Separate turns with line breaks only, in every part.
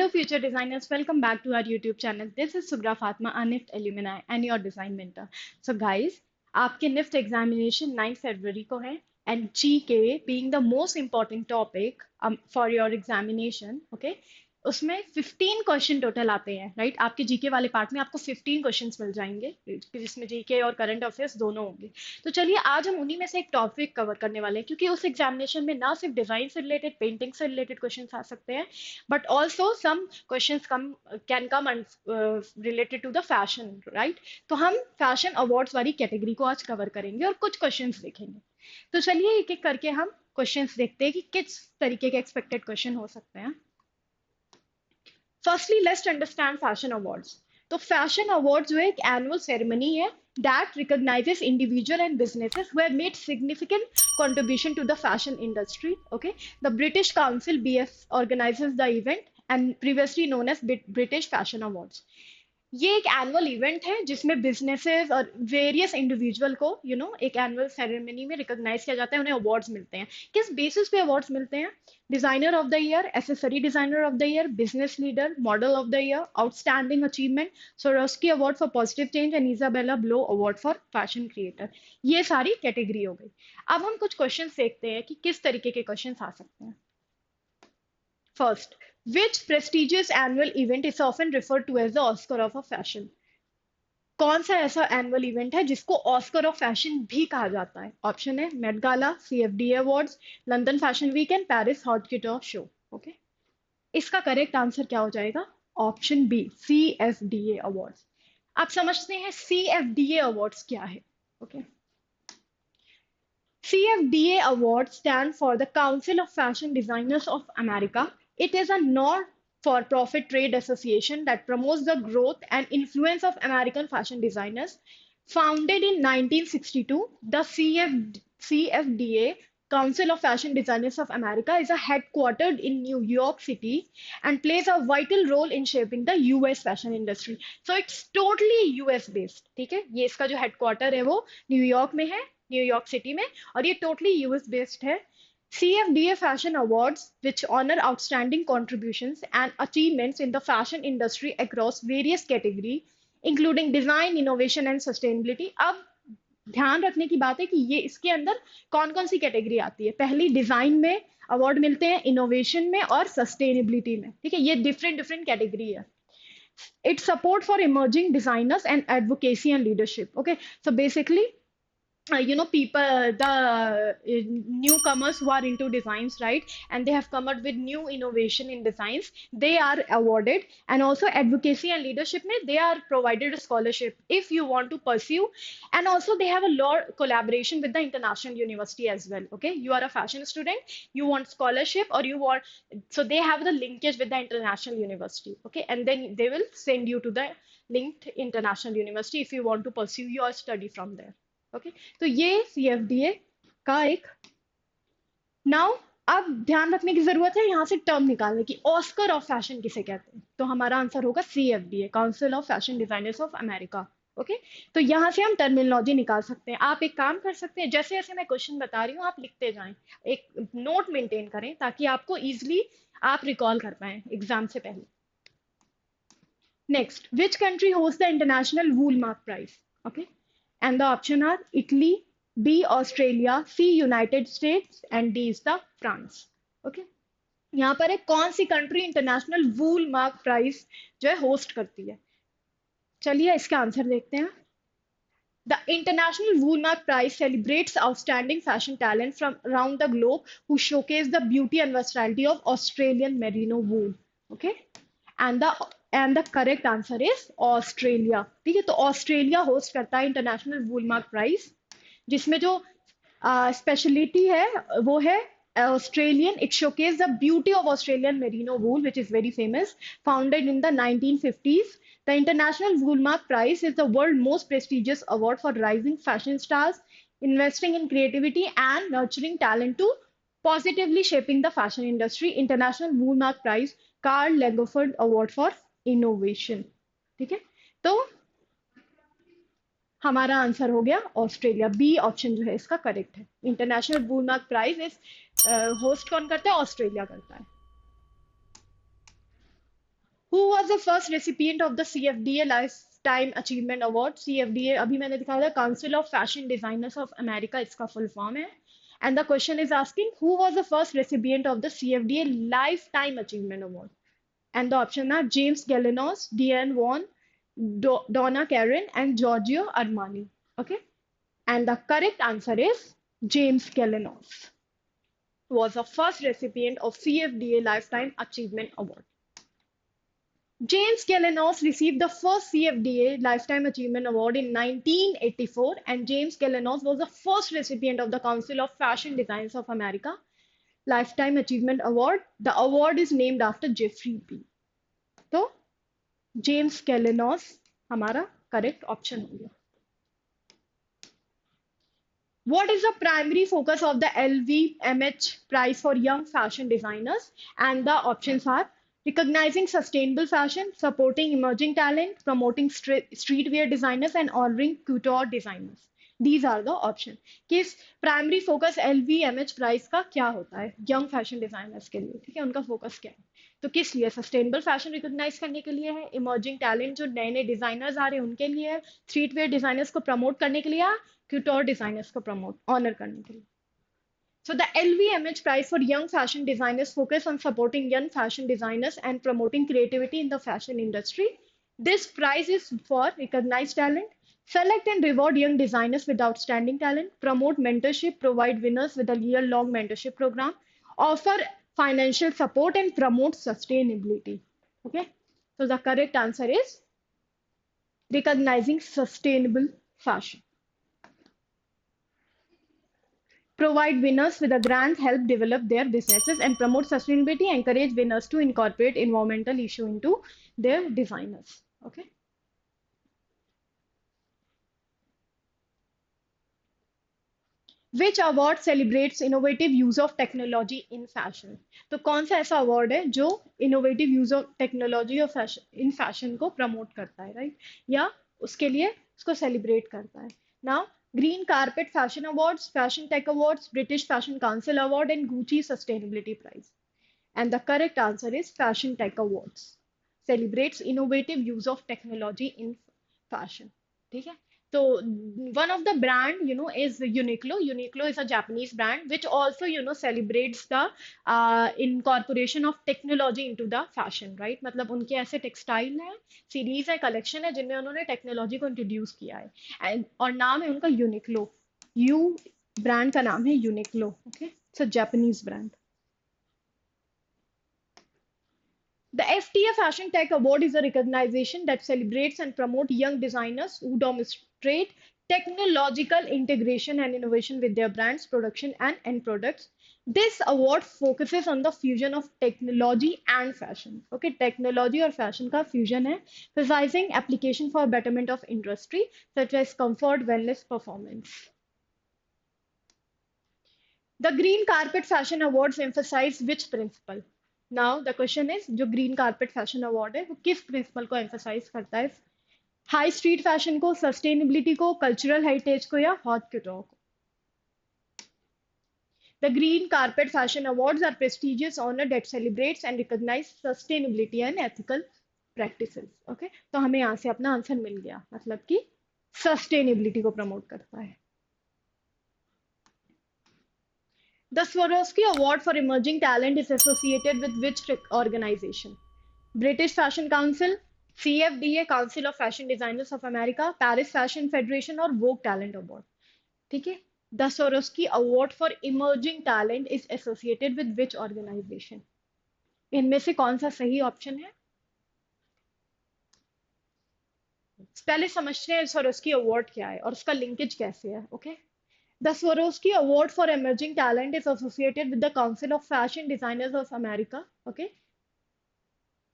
Hello, future designers. Welcome back to our YouTube channel. This is Sugra Fatma, a NIFT alumni and your design mentor. So, guys, आपके NIFT examination 9 February को है and GK being the most important topic for your examination, okay? उसमें 15 question total आते हैं, right? आपके GK वाले part में आपको 15 क्वेश्चंस मिल जाएंगे, जिसमें जीके और करंट अफेयर्स दोनों होंगे। तो चलिए आज हम उन्हीं में से एक टॉपिक कवर करने वाले हैं, क्योंकि उस एग्जामिनेशन में ना सिर्फ डिजाइन से रिलेटेड, पेंटिंग से रिलेटेड क्वेश्चंस आ सकते हैं, but also some questions can come related to the fashion, right? तो हम फैशन अवार्ड्स वाली कैटेगरी को आज कवर करेंगे और कुछ क्वेश्चंस देखेंगे। तो चलिए एक एक करके हम क्वेश्चंस देखते हैं कि किस तरीके के एक्सपेक्टेड क्वेश्चन हो सकते हैं। Firstly let's understand fashion awards. तो फैशन अवार्ड जो है एक एनुअल सेरेमनी है that recognizes individual and businesses who have made significant contribution to the fashion industry. Okay, the British Council (BF) organizes the event and previously known as British Fashion Awards. ये एक annual event है जिसमें businesses और various individual को एक annual ceremony में recognise किया जाता है, उन्हें अवार्ड्स मिलते हैं। किस बेसिस पे अवार्ड्स मिलते हैं? Designer of the year, accessory designer of the year, business leader, model of the year, outstanding achievement, Swarovski award for positive change and Isabella Blow award for fashion creator. ये सारी category हो गई। अब हम कुछ question देखते हैं कि किस तरीके के क्वेश्चन आ सकते हैं। First, which prestigious annual event is often referred to as the Oscar of a fashion? कौन सा ऐसा एनुअल इवेंट है जिसको ऑस्कर ऑफ फैशन भी कहा जाता है? ऑप्शन है Met Gala, CFDA awards, London fashion weekend, Paris haute couture show. Okay, इसका करेक्ट आंसर क्या हो जाएगा? Option B, CFDA awards. आप समझते हैं सीएफडीए अवार्ड्स क्या है? Okay, CFDA award stands for the Council of Fashion Designers of America. It is a not-for-profit trade association that promotes the growth and influence of American fashion designers. Founded in 1962, the CFDA Council of Fashion Designers of America is headquartered in New York City and plays a vital role in shaping the US fashion industry. So it's totally US based. ठीक है, ये इसका जो headquarter है वो New York में है, New York city में, और ये टोटली यूएस बेस्ड है। CFDA Fashion Awards, which honor outstanding contributions and achievements in the fashion industry across various categories, including design, innovation and sustainability. अब ध्यान रखने की बात है कि ये इसके अंदर कौन कौन सी कैटेगरी आती है। पहली डिजाइन में अवार्ड मिलते हैं, इनोवेशन में और सस्टेनेबिलिटी में। ठीक है, ये डिफरेंट डिफरेंट कैटेगरी है। It support for emerging designers and advocacy and leadership. Okay, so basically people, the newcomers who are into designs, right, and they have come up with new innovation in designs, they are awarded. And also advocacy and leadership mein they are provided a scholarship if you want to pursue. And also they have a lot collaboration with the international university as well. Okay, you are a fashion student, you want scholarship, or you want, so they have the linkage with the international university. Okay, and then they will send you to the linked international university if you want to pursue your study from there. Okay, तो ये सीएफडीए का एक। Now अब ध्यान रखने की जरूरत है यहाँ से टर्म निकालने की, ऑस्कर ऑफ फैशन किसे कहते हैं? तो हमारा आंसर होगा CFDA, council of fashion designers of America. Okay, तो यहाँ से हम टर्मिनोलॉजी निकाल सकते हैं। आप एक काम कर सकते हैं, जैसे जैसे मैं क्वेश्चन बता रही हूँ आप लिखते जाएं, एक नोट मेंटेन करें ताकि आपको इजिली आप रिकॉल कर पाए एग्जाम से पहले। Next, which country host the international Woolmark prize? Okay, and the option are Italy, B Australia, C United States and D is the France. Okay, यहाँ पर है कौन सी country international Woolmark prize जो है host करती है। चलिए इसका आंसर देखते हैं। The International Wool Mark Prize celebrates outstanding fashion talent from around the globe who showcase the beauty and versatility of Australian merino wool. Okay, and the correct answer is Australia. ठीक है, तो Australia host करता है international Woolmark prize, जिसमें जो speciality है वो है Australian. It showcase the beauty of Australian merino wool which is very famous, founded in the 1950s. The International Wool Mark Prize is the world's most prestigious award for rising fashion stars, investing in creativity and nurturing talent to positively shaping the fashion industry. International Wool Mark Prize, Karl Lagerfeld Award for Innovation. ठीक है, तो हमारा answer हो गया Australia. B option जो है इसका correct है। इंटरनेशनल वूल मार्क प्राइज इस होस्ट कौन करता है? ऑस्ट्रेलिया करता है। Who was the first recipient of the CFDA Lifetime Achievement Award? CFDA अभी मैंने दिखाया था Council of Fashion Designers of America, इसका full form है. And the question is asking who was the first recipient of the CFDA Lifetime Achievement Award? And the option are James Galenos, Diane Vaughan, Donna Karen, and Giorgio Armani. Okay, and the correct answer is James Galenos was the first recipient of CFDA Lifetime Achievement Award. James Galenos received the first CFDA Lifetime Achievement Award in 1984, and James Galenos was the first recipient of the Council of Fashion Designers of America Lifetime Achievement Award. The award is named after Jeffrey B. तो James कैलेनॉस हमारा correct option हो गया. What is the primary focus of the LVMH prize for young fashion designers? And the options are recognizing sustainable fashion, supporting emerging talent, promoting streetwear designers, and honoring couture designers. These are the options. किस primary focus LVMH price का क्या होता है young fashion designers के लिए? ठीक है, उनका फोकस क्या है? तो किस लिए? सस्टेनेबल फैशन रिकॉग्नाइज करने के लिए है, इमर्जिंग टैलेंट जो नए नए डिजाइनर्स आ रहे हैं उनके लिए है, स्ट्रीटवेयर डिजाइनर्स को प्रमोट करने के लिए, couture designers को promote honor करने के लिए. So the LVMH prize for young fashion designers focus on supporting young fashion designers and promoting creativity in the fashion industry. This prize is for recognized talent, select and reward young designers with outstanding talent, promote mentorship, provide winners with a year-long mentorship program, offer financial support and promote sustainability. Okay, so the correct answer is recognizing sustainable fashion. Provide winners with a grant, help develop their businesses, and promote sustainability. Encourage winners to incorporate environmental issue into their designers. Okay. Which award celebrates innovative use of technology in fashion? तो कौन सा ऐसा award है जो innovative use of technology और fashion in fashion को promote करता है, राइट, या उसके लिए उसको सेलिब्रेट करता है? Now green carpet fashion awards, fashion tech awards, British fashion council award and Gucci sustainability prize. And the correct answer is Fashion Tech Awards. Celebrates innovative use of technology in fashion. ठीक है? So one of the brand, is Uniqlo. Uniqlo is a Japanese brand which also, celebrates the incorporation of technology into the fashion, right? मतलब उनके ऐसे textile है, series है, collection है जिनमें उन्होंने टेक्नोलॉजी को इंट्रोड्यूस किया है. और नाम है उनका यूनिक्लो. यू ब्रांड का नाम है Uniqlo. Okay, it's a Japanese brand. The FTA Fashion Tech Award is a recognition that celebrates and promotes young designers who demonstrate technological integration and innovation with their brands, production, and end products. This award focuses on the fusion of technology and fashion. Okay, technology or fashion का fusion है, emphasizing application for betterment of industry such as comfort, wellness, performance. The Green Carpet Fashion Awards emphasize which principle? Now the question is जो green carpet fashion award है वो किस principal को emphasise करता है? High street fashion को, sustainability को, cultural heritage को, या हॉट couture को? The Green Carpet Fashion Awards are prestigious honor that celebrates and recognizes sustainability and ethical practices. Okay, तो हमें यहाँ से अपना आंसर मिल गया, मतलब कि सस्टेनेबिलिटी को प्रमोट करता है. The Swarovski Award for Emerging Talent is associated with which organization? British Fashion Council, CFDA Council of Fashion Designers of America, Paris Fashion Federation, or Vogue Talent Award. ठीक है, The Swarovski Award for Emerging Talent is associated with which organization? इनमें से कौन सा सही option है? पहले समझते हैं Swarovski अवार्ड क्या है और उसका लिंकेज कैसे है. Okay, The Swarovski Award for Emerging Talent is associated with the Council of Fashion Designers of America. Okay,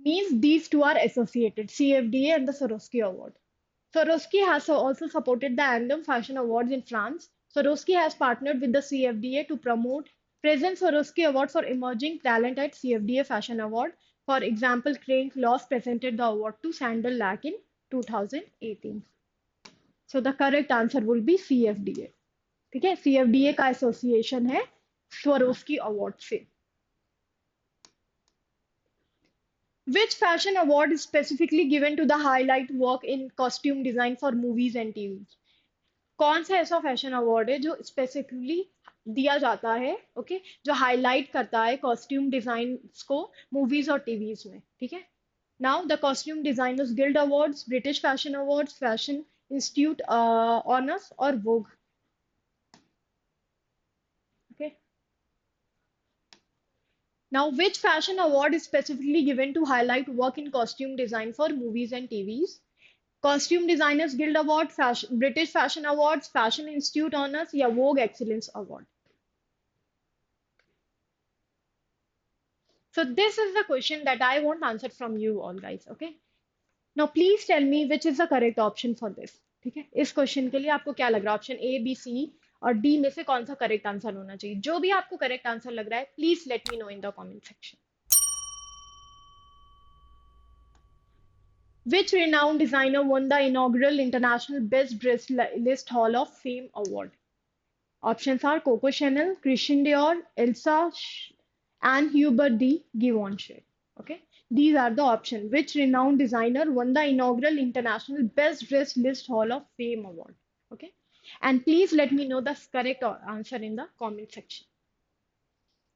means these two are associated, CFDA and the Swarovski Award. Swarovski has also supported the Anthem Fashion Awards in France. Swarovski has partnered with the CFDA to promote present Swarovski Award for Emerging Talent at CFDA Fashion Award. For example, Craig Loss presented the award to Sandal Lack in 2018. So the correct answer will be CFDA. ठीक है, CFDA का association है Swarovski award से. Which fashion award is specifically given to the highlight work in costume design for movies and TVs? कौन सा ऐसा fashion award है जो स्पेसिफिकली दिया जाता है, ओके, जो हाईलाइट करता है कॉस्ट्यूम डिजाइन को मूवीज और टीवीज में, ठीक है? Now the costume designers guild awards, British fashion awards, fashion institute honours और वोग, okay? Now, which fashion award is specifically given to highlight work in costume design for movies and TVs? Costume Designers Guild Award, British Fashion Awards, Fashion Institute Honors या Vogue Excellence Award. So this is the question that I want answered from you all guys. Okay. Now please tell me which is the correct option for this. ठीक है, इस question के लिए आपको क्या लग रहा है, ऑप्शन ए, बी, सी और डी में से कौन सा करेक्ट आंसर होना चाहिए? जो भी आपको करेक्ट आंसर लग रहा है, please let me know in the comment section. Which renowned designer won the inaugural International Best Dress List Hall of Fame Award? Options are Coco Chanel, Christian Dior, Elsa, and Hubert de Givenchy. Okay, these are the options. Which renowned designer won the inaugural International Best Dress List Hall of Fame Award? Okay, and please let me know the correct answer in the comment section.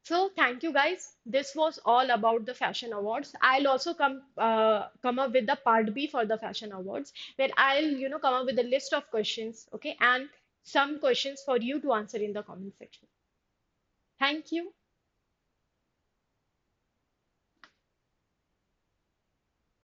So thank you guys. This was all about the fashion awards. I'll also come up with the part B for the fashion awards, where I'll come up with a list of questions, okay, and some questions for you to answer in the comment section. Thank you.